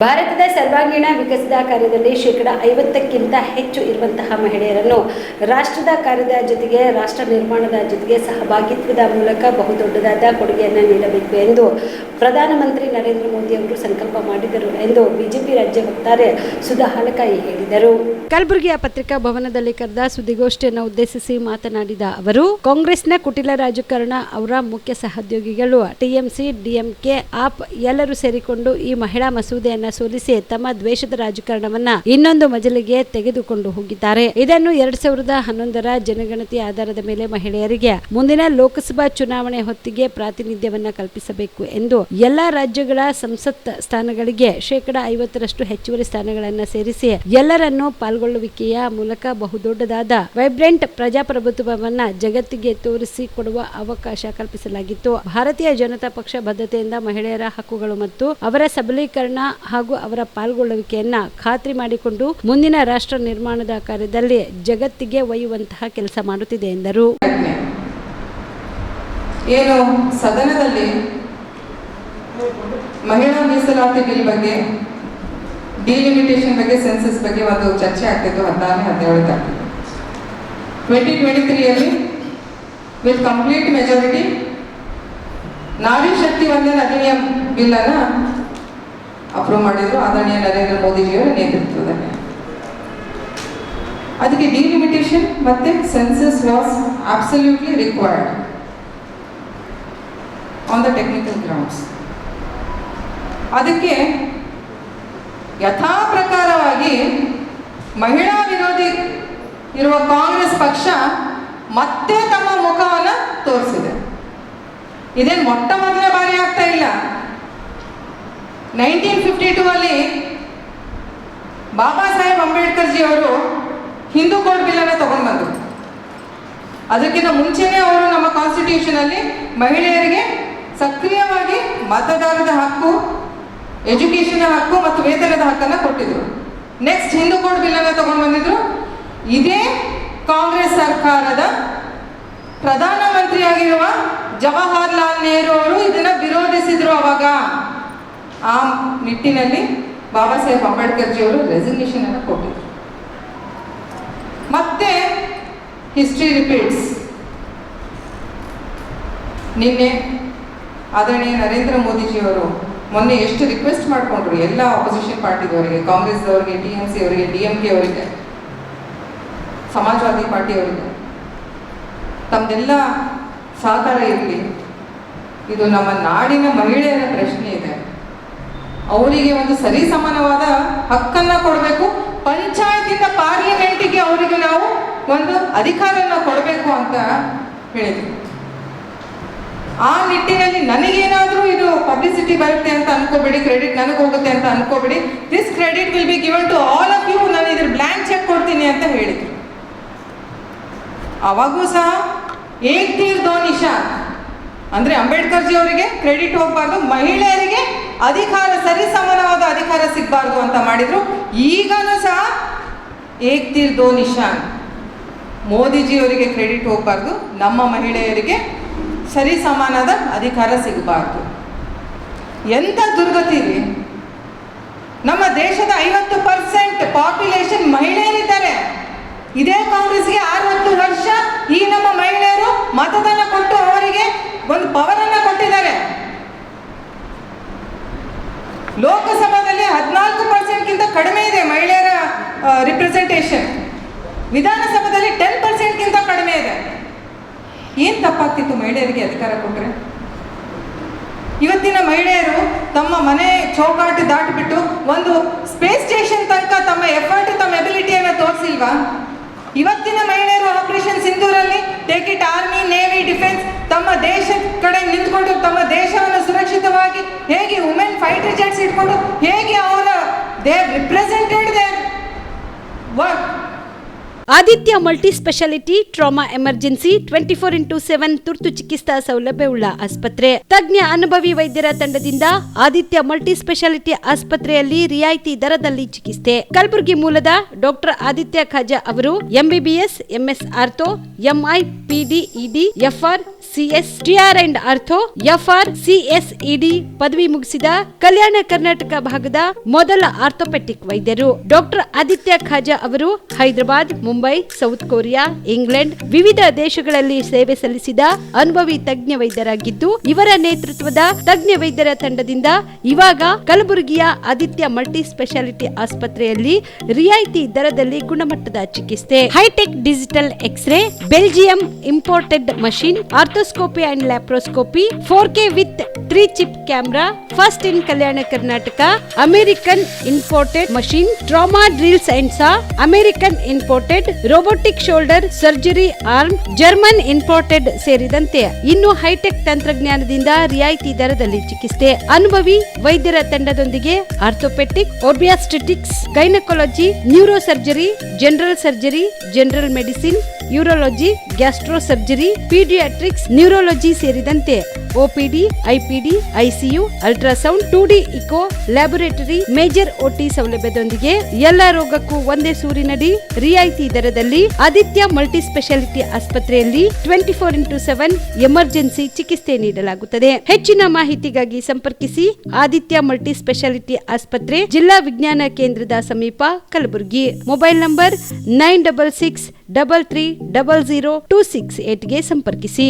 ಭಾರತದ ಸರ್ವಾಂಗೀಣ ವಿಕಸದ ಕಾರ್ಯದಲ್ಲಿ 50%ಕ್ಕಿಂತ ಹೆಚ್ಚು ಇರುವಂತಹ ಮಹಿಳೆಯರನ್ನು ರಾಷ್ಟ್ರದ ಕಾರ್ಯದ ಜೊತೆಗೆ ರಾಷ್ಟ್ರ ನಿರ್ಮಾಣದ ಜೊತೆಗೆ ಸಹಭಾಗಿತ್ವದ ಮೂಲಕ ಬಹುದೊಡ್ಡದಾದ ಕೊಡುಗೆಯನ್ನು ನೀಡಬೇಕು ಎಂದು ಪ್ರಧಾನಮಂತ್ರಿ ನರೇಂದ್ರ ಮೋದಿ ಅವರು ಸಂಕಲ್ಪ ಮಾಡಿದರು ಎಂದು ಬಿಜೆಪಿ ರಾಜ್ಯ ವಕ್ತಾರೆ ಸುಧಾ ಹಾಲಕಾಯಿ ಹೇಳಿದರು. ಕಲಬುರಗಿಯ ಪತ್ರಿಕಾ ಭವನದಲ್ಲಿ ಕರೆದ ಸುದ್ದಿಗೋಷ್ಠಿಯನ್ನು ಉದ್ದೇಶಿಸಿ ಮಾತನಾಡಿದ ಅವರು, ಕಾಂಗ್ರೆಸ್ನ ಕುಟಿಲ ರಾಜಕಾರಣ, ಅವರ ಮುಖ್ಯ ಸಹೋದ್ಯೋಗಿಗಳು ಟಿಎಂಸಿ, ಡಿಎಂಕೆ, ಆಪ್ ಎಲ್ಲರೂ ಸೇರಿಕೊಂಡು ಈ ಮಹಿಳಾ ಮಸೂದೆಯನ್ನು ಸೋಲಿಸಿ ತಮ್ಮ ದ್ವೇಷದ ರಾಜಕಾರಣವನ್ನ ಇನ್ನೊಂದು ಮಜಲಿಗೆ ತೆಗೆದುಕೊಂಡು ಹೋಗಿದ್ದಾರೆ. ಇದನ್ನು 2011ರ ಜನಗಣತಿ ಆಧಾರದ ಮೇಲೆ ಮಹಿಳೆಯರಿಗೆ ಮುಂದಿನ ಲೋಕಸಭಾ ಚುನಾವಣೆ ಹೊತ್ತಿಗೆ ಪ್ರಾತಿನಿಧ್ಯವನ್ನ ಕಲ್ಪಿಸಬೇಕು ಎಂದು ಎಲ್ಲಾ ರಾಜ್ಯಗಳ ಸಂಸತ್ ಸ್ಥಾನಗಳಿಗೆ 50% ಹೆಚ್ಚುವರಿ ಸ್ಥಾನಗಳನ್ನು ಸೇರಿಸಿ ಎಲ್ಲರನ್ನೂ ಪಾಲ್ಗೊಳ್ಳುವಿಕೆಯ ಮೂಲಕ ಬಹುದೊಡ್ಡದಾದ ವೈಬ್ರೆಂಟ್ ಪ್ರಜಾಪ್ರಭುತ್ವವನ್ನ ಜಗತ್ತಿಗೆ ತೋರಿಸಿ ಕೊಡುವ ಅವಕಾಶ ಕಲ್ಪಿಸಲಾಗಿತ್ತು. ಭಾರತೀಯ ಜನತಾ ಪಕ್ಷ ಬದ್ಧತೆಯಿಂದ ಮಹಿಳೆಯರ ಹಕ್ಕುಗಳು ಮತ್ತು ಅವರ ಸಬಲೀಕರಣ ಹಾಗೂ ಅವರ ಪಾಲ್ಗೊಳ್ಳುವಿಕೆಯನ್ನ ಖಾತ್ರಿ ಮಾಡಿಕೊಂಡು ಮುಂದಿನ ರಾಷ್ಟ್ರ ನಿರ್ಮಾಣದ ಕಾರ್ಯದಲ್ಲಿ ಜಗತ್ತಿಗೆ ಒಯ್ಯುವಂತಹ ಕೆಲಸ ಮಾಡುತ್ತಿದೆ ಎಂದರು. ಏನು ಸದನದಲ್ಲಿ ಮಹಿಳಾ ಮೀಸಲಾತಿ ಬಿಲ್ ಬಗ್ಗೆ, ಡಿಲಿಮಿಟೇಷನ್ ಬಗ್ಗೆ, ಸೆನ್ಸಸ್ ಬಗ್ಗೆ ಒಂದು ಚರ್ಚೆ ಆಗ್ತಿತ್ತು 16-17 ತಾರೀಕು 2023ಯಲ್ಲಿ with complete majority Nari Shakti Vandana ಅಧಿನಿಯಮ bill ಅನ್ನ ಅಪ್ರೂವ್ ಮಾಡಿದ್ರು ಆದರಣೀಯ ನರೇಂದ್ರ ಮೋದಿಜಿಯವರ ನೇತೃತ್ವದಲ್ಲಿ. ಅದಕ್ಕೆ ಡಿಲಿಮಿಟೇಷನ್ ಮತ್ತೆ census was absolutely required on the technical grounds. ಅದಕ್ಕೆ ಯಥಾ ಪ್ರಕಾರವಾಗಿ ಮಹಿಳಾ ವಿರೋಧಿ ಇರುವ ಕಾಂಗ್ರೆಸ್ ಪಕ್ಷ ಮತ್ತೆ ತಮ್ಮ ಮುಖವನ್ನು ತೋರಿಸಿದೆ. ಇದೇನು ಮೊಟ್ಟ ಮೊದಲನೇ ಬಾರಿ ಆಗ್ತಾ ಇಲ್ಲ. 1952 ಬಾಬಾ ಸಾಹೇಬ್ ಅಂಬೇಡ್ಕರ್ ಜಿ ಅವರು ಹಿಂದೂ ಕೋಡ್ ಬಿಲ್ ಅನ್ನು ತಗೊಂಡು ಬಂದರು. ಅದಕ್ಕಿಂತ ಮುಂಚೆನೇ ಅವರು ನಮ್ಮ ಕಾನ್ಸ್ಟಿಟ್ಯೂಷನ್ ಅಲ್ಲಿ ಮಹಿಳೆಯರಿಗೆ ಸಕ್ರಿಯವಾಗಿ ಮತದಾನದ ಹಕ್ಕು, ಎಜುಕೇಶನ್ ಹಕ್ಕು ಮತ್ತು ವೇತನದ ಹಕ್ಕನ್ನು ಕೊಟ್ಟಿದ್ರು. ನೆಕ್ಸ್ಟ್ ಹಿಂದೂ ಕೋಡ್ ಬಿಲ್ ಅನ್ನು ತಗೊಂಡು ಬಂದಿದ್ರು. ಇದೇ ಕಾಂಗ್ರೆಸ್ ಸರ್ಕಾರದ ಪ್ರಧಾನಮಂತ್ರಿಯಾಗಿರುವ ಜವಾಹರ್ಲಾಲ್ ನೆಹರು ಅವರು ಇದನ್ನ ವಿರೋಧಿಸಿದ್ರು. ಅವಾಗ ಆ ನಿಟ್ಟಿನಲ್ಲಿ ಬಾಬಾ ಸಾಹೇಬ್ ಅಂಬೇಡ್ಕರ್ ಜಿ ಅವರು ರೆಸಿಗ್ನೇಷನ್ ಅನ್ನು ಕೊಟ್ಟಿದ್ರು. ಮತ್ತೆ ಹಿಸ್ಟ್ರಿ ರಿಪೀಟ್ಸ್. ನಿನ್ನೆ ಆದರಣೀಯ ನರೇಂದ್ರ ಮೋದಿಜಿಯವರು ಮೊನ್ನೆ ಎಷ್ಟು ರಿಕ್ವೆಸ್ಟ್ ಮಾಡಿಕೊಂಡ್ರು ಎಲ್ಲ ಆಪೋಸಿಷನ್ ಪಾರ್ಟಿದವರಿಗೆ, ಕಾಂಗ್ರೆಸ್ದವರಿಗೆ, ಟಿಎಂಸಿ ಅವರಿಗೆ, ಡಿಎಂಕೆ ಅವರಿಗೆ, ಸಮಾಜವಾದಿ ಪಾರ್ಟಿಯವರಿಗೆ, ತಮ್ದೆಲ್ಲ ಸಹಕಾರ ಇರಲಿ. ಇದು ನಮ್ಮ ನಾಡಿನ ಮಹಿಳೆಯರ ಪ್ರಶ್ನೆ ಇದೆ. ಅವರಿಗೆ ಒಂದು ಸರಿ ಸಮಾನವಾದ ಹಕ್ಕನ್ನ ಕೊಡಬೇಕು. ಪಂಚಾಯತಿಂದ ಪಾರ್ಲಿಮೆಂಟಿಗೆ ಅವರಿಗೆ ನಾವು ಒಂದು ಅಧಿಕಾರನ ಕೊಡಬೇಕು ಅಂತ ಹೇಳಿದ್ವಿ. ಆ ನಿಟ್ಟಿನಲ್ಲಿ ನನಗೇನಾದರೂ ಇದು ಪಬ್ಲಿಸಿಟಿ ಬರುತ್ತೆ ಅಂತ ಅನ್ಕೋಬೇಡಿ, ಕ್ರೆಡಿಟ್ ನನಗೆ ಹೋಗುತ್ತೆ ಅಂತ ಅನ್ಕೋಬೇಡಿ. This credit will be given to all of you. ನಾನು ಇದ್ರ ಬ್ಲ್ಯಾಂಕ್ ಚೆಕ್ ಕೊಡ್ತೀನಿ ಅಂತ ಹೇಳಿದ್ರು. ಅವಾಗೂ ಸಹ ಏಕ್ ತೀರ್ ದೋ ನಿಶಾನ್ ಅಂದ್ರೆ ಅಂಬೇಡ್ಕರ್ ಜಿ ಅವರಿಗೆ ಕ್ರೆಡಿಟ್ ಹೋಗಬಾರ್ದು, ಮಹಿಳೆಯರಿಗೆ ಅಧಿಕಾರ, ಸರಿ ಸಮಾನವಾದ ಅಧಿಕಾರ ಸಿಗಬಾರ್ದು ಅಂತ ಮಾಡಿದ್ರು. ಈಗಲೂ ಸಹ ಏಕ್ ತೀರ್ ದೋ ನಿಶಾನ್, ಮೋದಿಜಿ ಅವರಿಗೆ ಕ್ರೆಡಿಟ್ ಹೋಗಬಾರ್ದು, ನಮ್ಮ ಮಹಿಳೆಯರಿಗೆ ಸರಿ ಸಮಾನದ ಅಧಿಕಾರ ಸಿಗಬಾರ್ದು. ಎಂಥ ದುರ್ಗತಿ ರೀ! ನಮ್ಮ ದೇಶದ 50% ಪಾಪ್ಯುಲೇಷನ್ ಮಹಿಳೆಯರಿದ್ದಾರೆ. ಇದೇ ಕಾಂಗ್ರೆಸ್ಗೆ 60 ವರ್ಷ ಈ ನಮ್ಮ ಮಹಿಳೆಯರು ಮತದಾನ ಕೊಟ್ಟು ಅವರಿಗೆ ಒಂದು ಪವರ್ ಅನ್ನ ಕೊಟ್ಟಿದ್ದಾರೆ. ಲೋಕಸಭಾದಲ್ಲಿ 14%ಗಿಂತ ಕಡಿಮೆ ಇದೆ ಮಹಿಳೆಯರ ರಿಪ್ರೆಸೆಂಟೇಷನ್. ವಿಧಾನಸಭೆಯಲ್ಲಿ 10%ಗಿಂತ ಕಡಿಮೆ ಇದೆ. ಏನ್ ತಪ್ಪಾಗ್ತಿತ್ತು ಮಹಿಳೆಯರಿಗೆ ಅಧಿಕಾರ ಕೊಟ್ಟರೆ? ಇವತ್ತಿನ ಮಹಿಳೆಯರು ತಮ್ಮ ಮನೆ ಚೌಕಾಟು ದಾಟಿಬಿಟ್ಟು ಒಂದು ಸ್ಪೇಸ್ ಸ್ಟೇಷನ್ ತನಕ ತಮ್ಮ ಎಫರ್ಟ್, ತಮ್ಮ ಎಬಿಲಿಟಿಯನ್ನು ತೋರಿಸಿಲ್ವಾ? ಇವತ್ತಿನ ಮಹಿಳೆಯರು ಆಪರೇಷನ್ ಸಿಂಧೂರಲ್ಲಿ take it army, navy, defence ತಮ್ಮ ದೇಶದ ಕಡೆ ನಿಂತ್ಕೊಂಡು ತಮ್ಮ ದೇಶವನ್ನು ಸುರಕ್ಷಿತವಾಗಿ ಹೇಗೆ ವುಮೆನ್ ಫೈಟರ್ ಜೆಟ್ಸ್ ಇಟ್ಕೊಂಡು ಹೇಗೆ ಅವರ they represented their work. Aditya multi speciality trauma emergency 24x7 ತುರ್ತು ಚಿಕಿತ್ಸಾ ಸೌಲಭ್ಯವುಳ್ಳ ಆಸ್ಪತ್ರೆ. ತಜ್ಞ ಅನುಭವಿ ವೈದ್ಯರ ತಂಡದಿಂದ ಆದಿತ್ಯ ಮಲ್ಟಿ ಸ್ಪೆಷಾಲಿಟಿ ಆಸ್ಪತ್ರೆಯಲ್ಲಿ ರಿಯಾಯಿತಿ ದರದಲ್ಲಿ ಚಿಕಿತ್ಸೆ. ಕಲಬುರಗಿ ಮೂಲದ ಡಾಕ್ಟರ್ ಆದಿತ್ಯ ಖಾಜಾ ಅವರು MBBS, MS ortho, MI, PD, ED, FR, CS, TR and ortho, FR, CS, ED ಪದವಿ ಮುಗಿಸಿದ ಕಲ್ಯಾಣ ಕರ್ನಾಟಕ ಭಾಗದ ಮೊದಲ ಆರ್ಥೋಪೆಟಿಕ್ ವೈದ್ಯರು. ಡಾಕ್ಟರ್ ಆದಿತ್ಯ ಖಾಜಾ ಅವರು Hyderabad, Mumbai, south Korea, England ವಿವಿಧ ದೇಶಗಳಲ್ಲಿ ಸೇವೆ ಸಲ್ಲಿಸಿದ ಅನುಭವಿ ತಜ್ಞ ವೈದ್ಯರಾಗಿದ್ದು, ಇವರ ನೇತೃತ್ವದ ತಜ್ಞ ವೈದ್ಯರ ತಂಡದಿಂದ ಇವಾಗ ಕಲಬುರಗಿಯ ಆದಿತ್ಯ ಮಲ್ಟಿ ಸ್ಪೆಷಾಲಿಟಿ ಆಸ್ಪತ್ರೆಯಲ್ಲಿ ರಿಯಾಯಿತಿ ದರದಲ್ಲಿ ಗುಣಮಟ್ಟದ ಚಿಕಿತ್ಸೆ. Hi tech digital X ray, Belgium imported machine, arthroscopy and laparoscopy, 4K with 3 chip camera, first in Kalyana Karnataka, American imported machine, trauma drills and saw, American imported robotic shoulder surgery arm, German imported ಸೇರಿದಂತೆ ಇನ್ನು high tech ತಂತ್ರಜ್ಞಾನದಿಂದ ರಿಯಾಯಿತಿ ದರದಲ್ಲಿ ಚಿಕಿತ್ಸೆ. ಅನುಭವಿ ವೈದ್ಯರ ತಂಡದೊಂದಿಗೆ orthopaedic, obstetrics, gynaecology, neuro surgery, general surgery, general medicine, urology, gastro surgery, paediatrics, neurology ಸೇರಿದಂತೆ OPD, IPD, ICU, ultrasound, 2D echo, laboratory, major OT ಸೌಲಭ್ಯದೊಂದಿಗೆ ಎಲ್ಲ ರೋಗಕ್ಕೂ ಒಂದೇ ಸೂರಿನಡಿ ರಿಯಾಯಿತಿ ದರದಲ್ಲಿ ಆದಿತ್ಯ ಮಲ್ಟಿ ಸ್ಪೆಷಾಲಿಟಿ ಆಸ್ಪತ್ರೆಯಲ್ಲಿ 24x7 ಎಮರ್ಜೆನ್ಸಿ ಚಿಕಿತ್ಸೆ ನೀಡಲಾಗುತ್ತದೆ. ಹೆಚ್ಚಿನ ಮಾಹಿತಿಗಾಗಿ ಸಂಪರ್ಕಿಸಿ ಆದಿತ್ಯ ಮಲ್ಟಿ ಸ್ಪೆಷಾಲಿಟಿ ಆಸ್ಪತ್ರೆ, ಜಿಲ್ಲಾ ವಿಜ್ಞಾನ ಕೇಂದ್ರದ ಸಮೀಪ, ಕಲಬುರಗಿ. ಮೊಬೈಲ್ ನಂಬರ್ 9663300268ಗೆ ಸಂಪರ್ಕಿಸಿ.